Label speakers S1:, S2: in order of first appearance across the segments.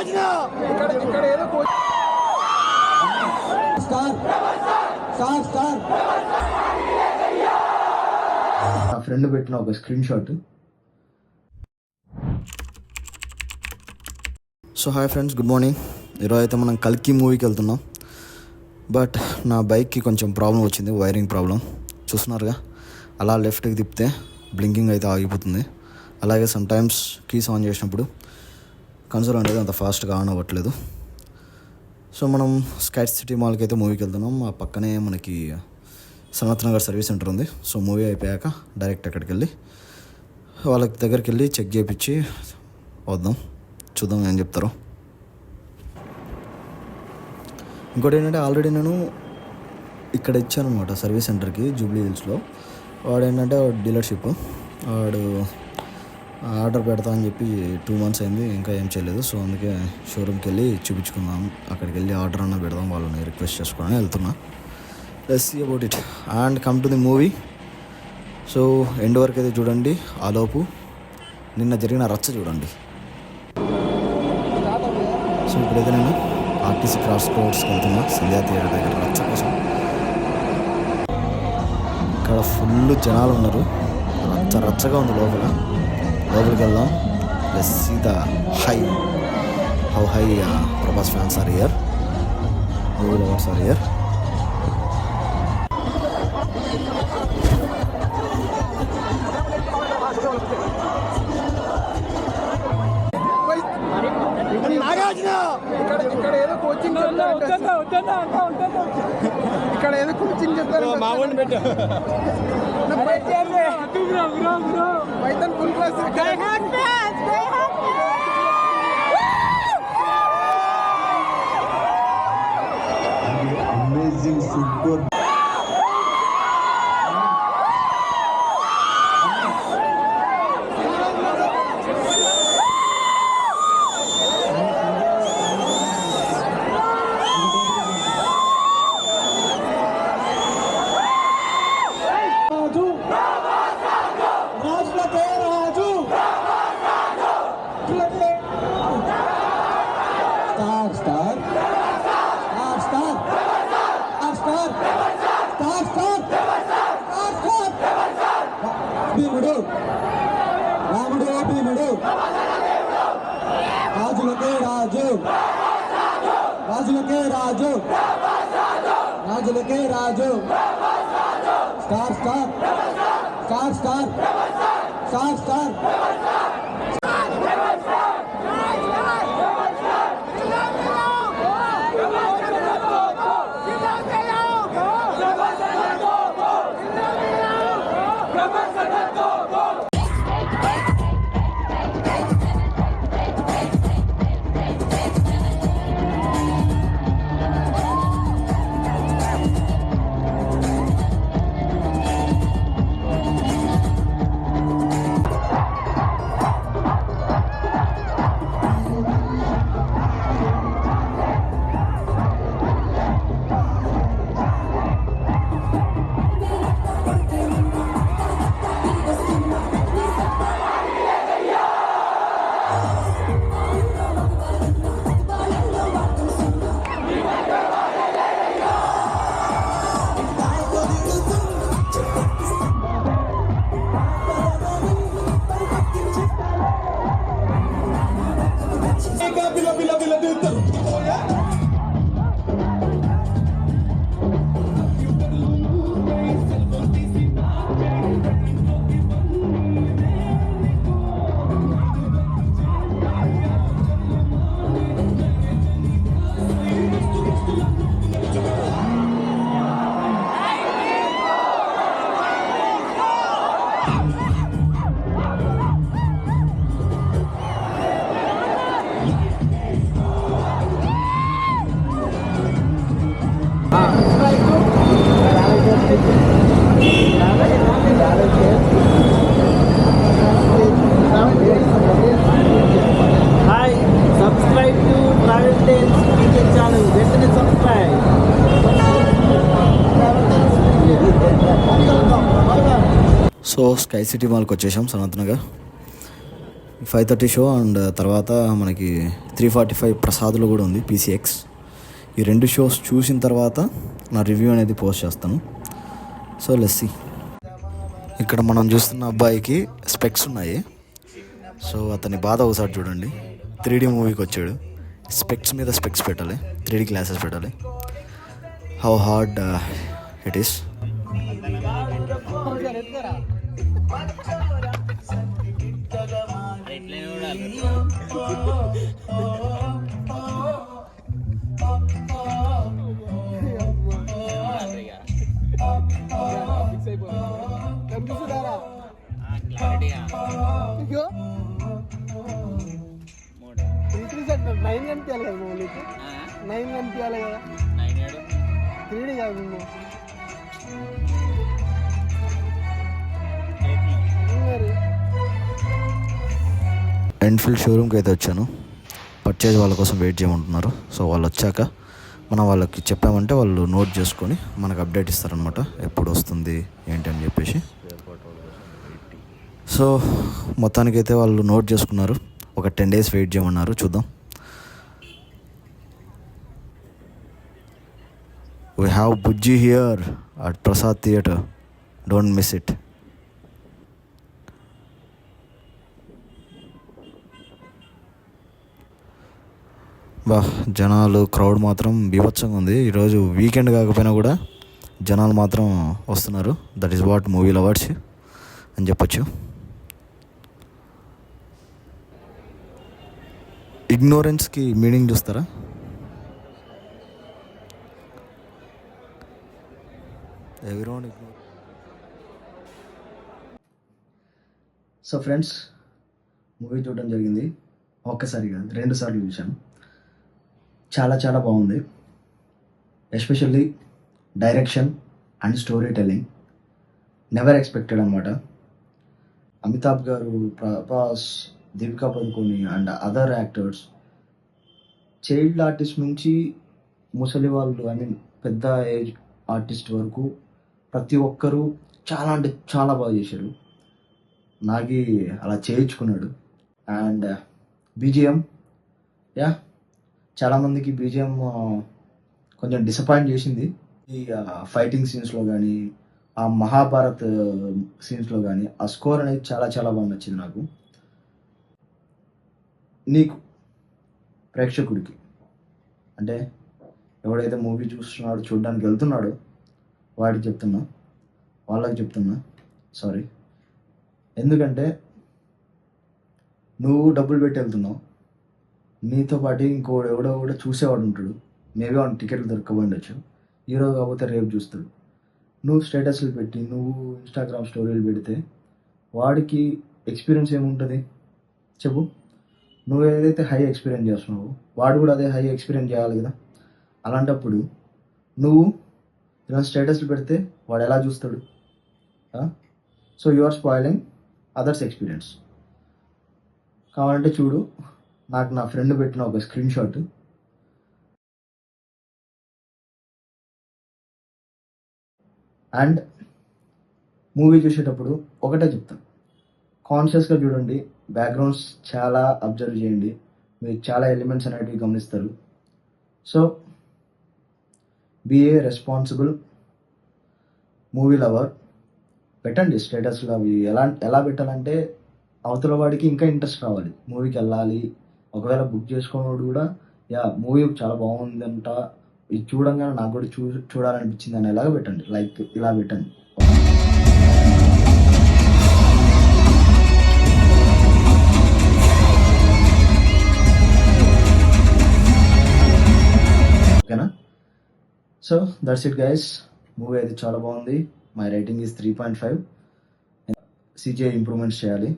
S1: నా ఫ్రెండ్ పెట్టిన ఒక screen shot. So hi friends, good morning. ఈరోజు అయితే మనం కల్కి మూవీకి వెళ్తున్నాం. బట్ నా బైక్కి కొంచెం ప్రాబ్లం వచ్చింది, వైరింగ్ ప్రాబ్లం. చూస్తున్నారుగా, అలా లెఫ్ట్కి తిప్పితే బ్లింకింగ్ అయితే ఆగిపోతుంది. అలాగే సమ్ టైమ్స్ కీస్ ఆన్ చేసినప్పుడు కన్సోల్ అనేది అంత ఫాస్ట్గా ఆన్ అవ్వట్లేదు. సో మనం స్కై సిటీ మాల్కి అయితే మూవీకి వెళ్తున్నాం. ఆ పక్కనే మనకి సనత్ నగర్ సర్వీస్ సెంటర్ ఉంది. సో మూవీ అయిపోయాక డైరెక్ట్ అక్కడికి వెళ్ళి వాళ్ళ దగ్గరికి వెళ్ళి చెక్ చేయించి వద్దాం, చూద్దాం ఏం చెప్తారో. ఇంకోటి ఏంటంటే, ఆల్రెడీ నేను ఇక్కడ ఇచ్చాను అనమాట సర్వీస్ సెంటర్కి, జూబ్లీ హిల్స్లో. వాడు ఏంటంటే డీలర్షిప్, వాడు ఆర్డర్ పెడతా అని చెప్పి 2 months అయింది, ఇంకా ఏం చేయలేదు. సో అందుకే షోరూమ్కి వెళ్ళి చూపించుకుందాం, అక్కడికి వెళ్ళి ఆర్డర్ అన్న పెడదాం, వాళ్ళని రిక్వెస్ట్ చేసుకొని వెళ్తున్నా. Let's see about it and come to the movie. So end వరకు అయితే చూడండి. ఆలోపు నిన్న జరిగిన రచ్చ చూడండి. సో ఇప్పుడైతే నేను ఆర్టీసీ క్రాస్ రోడ్స్కి వెళ్తున్నా, సంధ్యా థియేటర్ దగ్గర రచ్చ కోసం. ఇక్కడ ఫుల్ జనాలు ఉన్నారు, రచ్చగా ఉంది లోపలికి వెళ్దాం. Let's see the how high Prabhas fans are here, movie lovers are here.
S2: ఇక్కడ ఏదో కోచింగ్ చెప్తారు, మామూలు పెట్టు full class. Amazing, super. Ramudu Bheemudu, రాజులకే రాజు, రాజులకే రాజు, రాజులకే రాజు. Star star star star star star.
S1: So sky city మాల్కి వచ్చేసాం, సనత్ నగర్. 5:30 షో అండ్ తర్వాత మనకి 3:45 ప్రసాద్లో కూడా ఉంది పీసీఎక్స్. ఈ 2 షోస్ చూసిన తర్వాత నా రివ్యూ అనేది పోస్ట్ చేస్తాను. So let's see. ఇక్కడ మనం చూస్తున్న అబ్బాయికి స్పెక్స్ ఉన్నాయి. సో అతని బాధ ఒకసారి చూడండి. 3D మూవీకి వచ్చాడు, స్పెక్స్ మీద స్పెక్స్ పెట్టాలి, 3D గ్లాసెస్ పెట్టాలి. How hard it is.
S3: Nine కనిపించాలి కదా మౌలికి, 9 కనిపించాలి కదా, 3D కాదు మరి.
S1: ఎన్ఫీల్డ్ షోరూమ్కి అయితే వచ్చాను. పర్చేజ్ వాళ్ళ కోసం వెయిట్ చేయమంటున్నారు. సో వాళ్ళు వచ్చాక మనం వాళ్ళకి చెప్పామంటే వాళ్ళు నోట్ చేసుకొని మనకు అప్డేట్ ఇస్తారనమాట, ఎప్పుడు వస్తుంది ఏంటి అని చెప్పేసి. సో మొత్తానికైతే వాళ్ళు నోట్ చేసుకున్నారు, ఒక 10 days వెయిట్ చేయమన్నారు. చూద్దాం. We have Bujji here at Prasad Theatre. Don't miss it. జనాలు క్రౌడ్ మాత్రం బీభత్సంగా ఉంది. ఈరోజు వీకెండ్ కాకపోయినా కూడా జనాలు మాత్రం వస్తున్నారు. That is what movie lovers అని చెప్పొచ్చు. ఇగ్నోరెన్స్కి మీనింగ్ చూస్తారా? Everyone ignore. So friends, movie చూడడం జరిగింది. ఒక్కసారి కాదు, 2 సార్లు చూశాను. చాలా చాలా బాగుంది. Especially direction and story telling never expected అనమాట. అమితాబ్ గారు, Prabhas, Deepika Padukone and other actors, child artist నుంచి ముసలి వాళ్ళు, ఐ మీన్ పెద్ద ఏజ్ ఆర్టిస్ట్ వరకు ప్రతి ఒక్కరూ చాలా అంటే చాలా బాగా చేశారు. నాగి అలా చేయించుకున్నాడు. అండ్ బీజిఎం, యా, చాలామందికి బీజిఎం కొంచెం డిసప్పాయింట్ చేసింది. ఈ ఫైటింగ్ సీన్స్లో కానీ, ఆ మహాభారత్ సీన్స్లో కానీ ఆ స్కోర్ అనేది చాలా చాలా బాగా నచ్చింది నాకు. నీకు ప్రేక్షకుడికి అంటే ఎవడైతే మూవీ చూడడానికి వెళ్తున్నాడో వాడికి చెప్తున్నా, వాళ్ళకి చెప్తున్నా, సారీ. ఎందుకంటే నువ్వు డబ్బులు పెట్టి వెళ్తున్నావు, నీతో పాటు ఇంకోడు ఎవడో కూడా చూసేవాడు ఉంటాడు. మేబీ వాడిని టికెట్లు దొరకబోండొచ్చు, ఈరోజు కాకపోతే రేపు చూస్తాడు. నువ్వు స్టేటస్లు పెట్టి, నువ్వు ఇన్స్టాగ్రామ్ స్టోరీలు పెడితే వాడికి ఎక్స్పీరియన్స్ ఏముంటుంది చెప్పు? నువ్వు ఏదైతే హై ఎక్స్పీరియన్స్ చేస్తున్నావో వాడు కూడా అదే హై ఎక్స్పీరియన్స్ చేయాలి కదా. అలాంటప్పుడు నువ్వు ఇలా స్టేటస్లు పెడితే వాడు ఎలా చూస్తాడు? So you are spoiling others experience. కావాలంటే చూడు, నాకు నా ఫ్రెండ్ పెట్టిన ఒక స్క్రీన్ షాట్. అండ్ మూవీ చూసేటప్పుడు ఒకటే చెప్తాను, కాన్షియస్గా చూడండి, బ్యాక్గ్రౌండ్స్ చాలా అబ్జర్వ్ చేయండి, మీరు చాలా ఎలిమెంట్స్ అనేటివి గమనిస్తారు. So be a responsible movie lover. పెట్టండి స్టేటస్లో. అవి ఎలా పెట్టాలంటే అవతల వాడికి ఇంకా ఇంట్రెస్ట్ రావాలి, మూవీకి వెళ్ళాలి. ఒకవేళ బుక్ చేసుకున్నవాడు కూడా యా మూవీ చాలా బాగుందంట, ఇది చూడంగానే నాకు కూడా చూడాలనిపించింది అనేలాగా పెట్టండి. లైక్ ఇలా పెట్టండి. ఓకేనా? So that's it guys. Movie అయితే చాలా బాగుంది. My rating is 3.5. CGI improvements చేయాలి,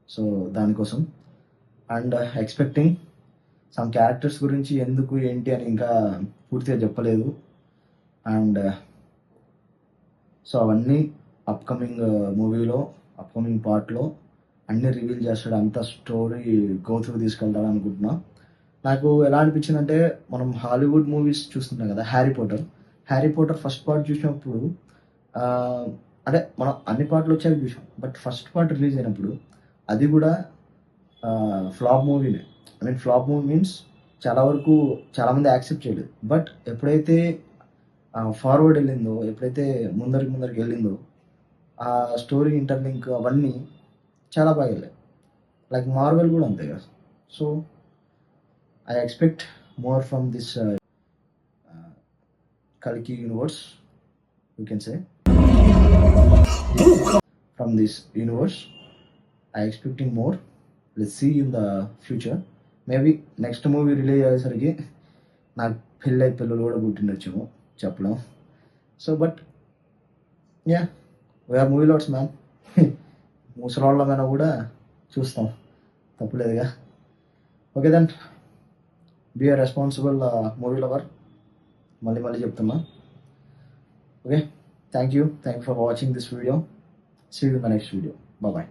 S1: సో దానికోసం. అండ్ ఎక్స్పెక్టింగ్ సమ్ క్యారెక్టర్స్ గురించి ఎందుకు ఏంటి అని ఇంకా పూర్తిగా చెప్పలేదు. అండ్ సో అవన్నీ అప్కమింగ్ మూవీలో, అప్కమింగ్ పార్ట్లో అన్నీ రివీల్ చేస్తాడు. అంత స్టోరీ గో త్రూ తీసుకెళ్తాడు అనుకుంటున్నా. నాకు ఎలా అనిపించిందంటే, మనం హాలీవుడ్ మూవీస్ చూస్తున్నాం కదా, హ్యారీ పోటర్ ఫస్ట్ పార్ట్ చూసినప్పుడు అంటే మనం అన్ని పార్ట్లు వచ్చాక చూసాం, బట్ ఫస్ట్ పార్ట్ రిలీజ్ అయినప్పుడు అది కూడా ఫ్లాప్ మూవీనే. I mean flop movie means చాలా వరకు చాలామంది యాక్సెప్ట్ చేయలేదు. బట్ ఎప్పుడైతే ఫార్వర్డ్ వెళ్ళిందో, ఎప్పుడైతే ముందరికి వెళ్ళిందో, ఆ స్టోరీ ఇంటర్లింక్ అవన్నీ చాలా బాగా వెళ్ళాయి. లైక్ మార్వెల్ కూడా అంతే కదా. So I expect more from this కల్కి universe, you can say. From this universe, I expecting more. Let's see in the future. Maybe next movie release అయ్యేసరికి నాకు పిల్లలు కూడా పుట్టిండొచ్చేమో చెప్పలేం. So but ya, we're movie lots man. ముసలాళ్ళమైనా కూడా చూస్తాం, తప్పులేదుగా. Okay then, be a responsible movie lover. మళ్ళీ చెప్తున్నా. Okay, thank you for watching this video. See you in my next video. Bye bye.